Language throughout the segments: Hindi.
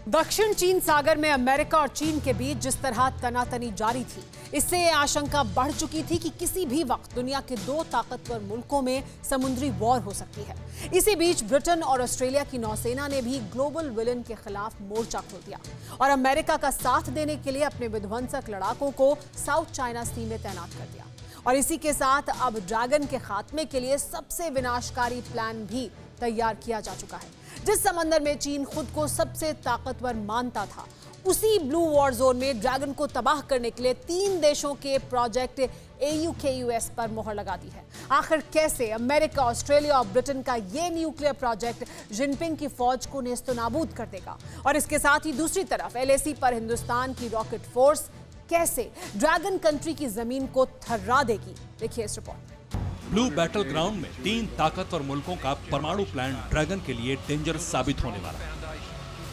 दक्षिण चीन सागर में अमेरिका और चीन के बीच जिस तरह तनातनी जारी थी, इससे ये आशंका बढ़ चुकी थी कि किसी भी वक्त दुनिया के दो ताकतवर मुल्कों में समुद्री वॉर हो सकती है। इसी बीच ब्रिटेन और ऑस्ट्रेलिया की नौसेना ने भी ग्लोबल विलन के खिलाफ मोर्चा खोल दिया और अमेरिका का साथ देने के लिए अपने विध्वंसक लड़ाकों को साउथ चाइना सी में तैनात कर दिया। और इसी के साथ अब ड्रैगन के खात्मे के लिए सबसे विनाशकारी प्लान भी तैयार किया जा चुका है। जिस समंदर में चीन खुद को सबसे ताकतवर मानता था, उसी ब्लू वॉर जोन में ड्रैगन को तबाह करने के लिए 3 देशों के प्रोजेक्ट AUKUS पर मोहर लगा दी है। आखिर कैसे अमेरिका, ऑस्ट्रेलिया और ब्रिटेन का ये न्यूक्लियर प्रोजेक्ट जिनपिंग की फौज को नेस्तनाबूद कर देगा, और इसके साथ ही दूसरी तरफ LAC पर हिंदुस्तान की रॉकेट फोर्स कैसे ड्रैगन कंट्री की जमीन को थर्रा देगी, देखिए इस रिपोर्ट। ब्लू बैटल ग्राउंड में 3 ताकतवर मुल्कों का परमाणु प्लान ड्रैगन के लिए डेंजरस साबित होने वाला है,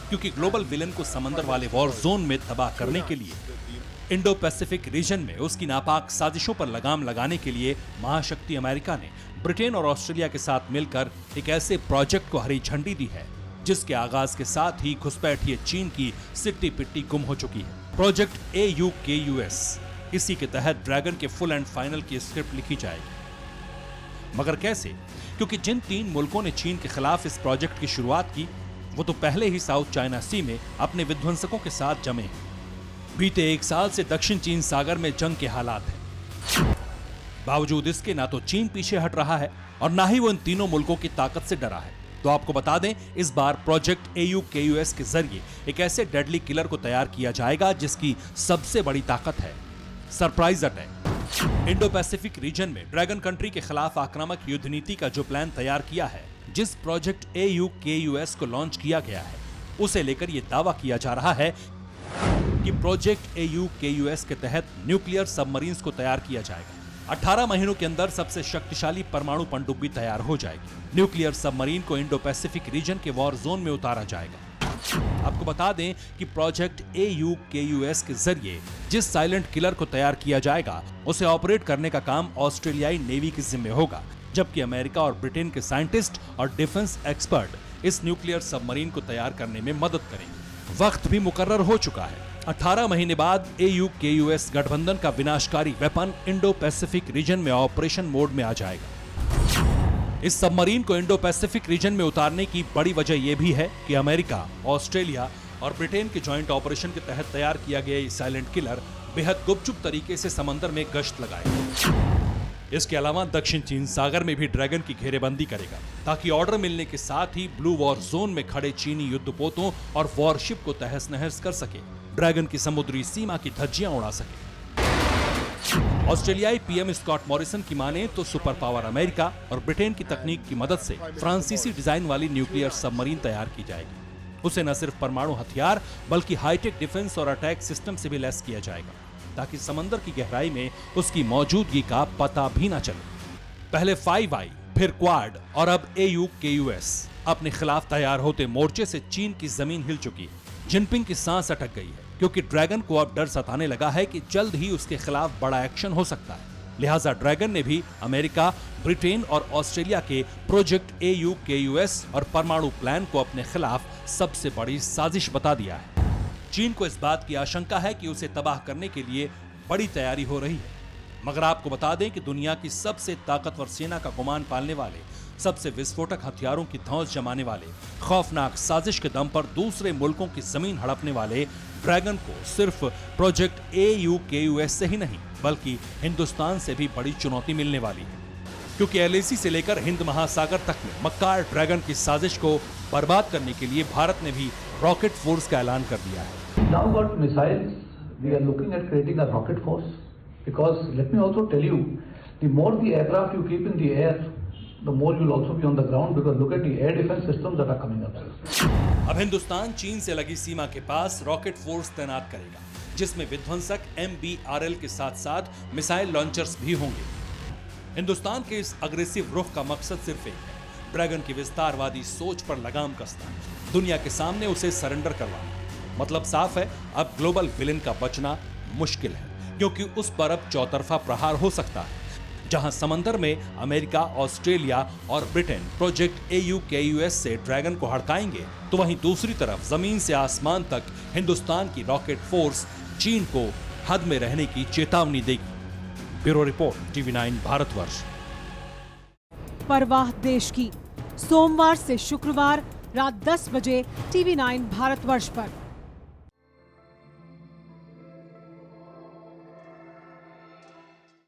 क्योंकि ग्लोबल विलन को समंदर वाले वॉर जोन में तबाह करने के लिए इंडो पैसिफिक रीजन में उसकी नापाक साजिशों पर लगाम लगाने के लिए महाशक्ति अमेरिका ने ब्रिटेन और ऑस्ट्रेलिया के साथ मिलकर एक ऐसे प्रोजेक्ट को हरी झंडी दी है जिसके आगाज के साथ ही घुसपैठिए चीन की सिट्टी पिट्टी गुम हो चुकी है। प्रोजेक्ट AUKUS, इसी के तहत ड्रैगन के फुल एंड फाइनल की स्क्रिप्ट लिखी जाएगी। मगर कैसे? क्योंकि जिन 3 मुल्कों ने चीन के खिलाफ इस प्रोजेक्ट की शुरुआत की, वो तो पहले ही साउथ चाइना सी में अपने विध्वंसकों के साथ जमे हैं। बीते 1 साल से दक्षिण चीन सागर में जंग के हालात हैं। बावजूद इसके ना तो चीन पीछे हट रहा है और ना ही वो इन तीनों मुल्कों की ताकत से डरा है। तो आपको बता दें, इस बार प्रोजेक्ट AUKUS के जरिए एक ऐसे डेडली किलर को तैयार किया जाएगा जिसकी सबसे बड़ी ताकत है surprise attack. Indo Pacific region में ड्रैगन कंट्री के खिलाफ आक्रामक युद्ध नीति का जो प्लान तैयार किया है, जिस प्रोजेक्ट AUKUS को लॉन्च किया गया है, उसे लेकर यह दावा किया जा रहा है कि प्रोजेक्ट AUKUS के तहत न्यूक्लियर सबमरीन्स को तैयार किया जाएगा। 18 महीनों के अंदर सबसे शक्तिशाली परमाणु पनडुब्बी तैयार हो जाएगी। न्यूक्लियर सबमरीन को इंडो पैसिफिक रीजन के वॉर जोन में उतारा जाएगा। आपको बता दें कि प्रोजेक्ट AUKUS के जरिए जिस साइलेंट किलर को तैयार किया जाएगा, उसे ऑपरेट करने का काम ऑस्ट्रेलियाई नेवी के जिम्मे होगा, जबकि अमेरिका और ब्रिटेन के साइंटिस्ट और डिफेंस एक्सपर्ट इस न्यूक्लियर सबमरीन को तैयार करने में मदद करेंगे। वक्त भी मुकर्रर हो चुका है। 18 महीने बाद AUKUS गठबंधन का विनाशकारी वेपन इंडो पैसिफिक रीजन में ऑपरेशन मोड में आ जाएगा। इस सबमरीन को इंडो पैसिफिक रीजन में उतारने की बड़ी वजह यह भी है कि अमेरिका, ऑस्ट्रेलिया और ब्रिटेन के जॉइंट ऑपरेशन के तहत तैयार किया गया ये साइलेंट किलर बेहद गुपचुप तरीके से समंदर में गश्त लगाएगा। इसके अलावा दक्षिण चीन सागर में भी ड्रैगन की घेरेबंदी करेगा, ताकि ऑर्डर मिलने के साथ ही ब्लू वॉर जोन में खड़े चीनी युद्धपोतों और वॉरशिप को तहस नहस कर सके, ड्रैगन की समुद्री सीमा की धज्जियां उड़ा सके। ऑस्ट्रेलियाई PM स्कॉट मॉरिसन की माने तो सुपर पावर अमेरिका और ब्रिटेन की तकनीक की मदद से फ्रांसीसी डिजाइन वाली न्यूक्लियर सबमरीन तैयार की जाएगी। उसे न सिर्फ परमाणु हथियार बल्कि हाईटेक डिफेंस और अटैक सिस्टम से भी लैस किया जाएगा, ताकि समंदर की गहराई में उसकी मौजूदगी का पता भी न चले। पहले 5i, फिर क्वाड और अब AUKUS। अपने खिलाफ तैयार होते मोर्चे से चीन की जमीन हिल चुकी है। जिनपिंग की सांस अटक गई है, क्योंकि ड्रैगन को अब डर सताने लगा है कि जल्द ही उसके खिलाफ बड़ा एक्शन हो सकता है। लिहाजा ड्रैगन ने भी अमेरिका, ब्रिटेन और ऑस्ट्रेलिया के प्रोजेक्ट AUKUS और परमाणु प्लान को अपने खिलाफ सबसे बड़ी साजिश बता दिया है। चीन को इस बात की आशंका है कि उसे तबाह करने के लिए बड़ी तैयारी हो रही है। मगर आपको बता दें कि दुनिया की सबसे ताकतवर सेना का गुमान पालने वाले, सबसे विस्फोटक हथियारों की धौंस जमाने वाले, खौफनाक साजिश के दम पर दूसरे मुल्कों की जमीन हड़पने वाले ड्रैगन को सिर्फ प्रोजेक्ट AUKUS से ही नहीं, बल्कि हिंदुस्तान से भी बड़ी चुनौती मिलने वाली है, क्योंकि LAC से लेकर हिंद महासागर तक में मक्कार ड्रैगन की साजिश को बर्बाद करने के लिए भारत ने भी रॉकेट फोर्स का ऐलान कर दिया है। Now got missiles, we are looking at creating a rocket force, because let me also tell you, the more the aircraft you keep in the air, the more you will also be on the ground, because look at the air defense systems that are coming up. अब हिंदुस्तान चीन से लगी सीमा के पास रॉकेट फोर्स तैनात करेगा, जिसमें विध्वंसक MBRL के साथ साथ मिसाइल लॉन्चर्स भी होंगे। हिंदुस्तान के इस अग्रेसिव रुख का मकसद सिर्फ एक है, ड्रैगन की विस्तारवादी सोच पर लगाम कसना, दुनिया के सामने उसे सरेंडर करवाना। मतलब साफ है, अब ग्लोबल विलेन का बचना मुश्किल है, क्योंकि उस पर अब चौतरफा प्रहार हो सकता है। जहां समंदर में अमेरिका, ऑस्ट्रेलिया और ब्रिटेन प्रोजेक्ट AUKUS से ड्रैगन को हड़काएंगे, तो वहीं दूसरी तरफ जमीन से आसमान तक हिंदुस्तान की रॉकेट फोर्स चीन को हद में रहने की चेतावनी देगी। Bureau report, TV9 Bharatvarsh. परवाह देश की, सोमवार से शुक्रवार रात 10 बजे TV9 भारतवर्ष पर।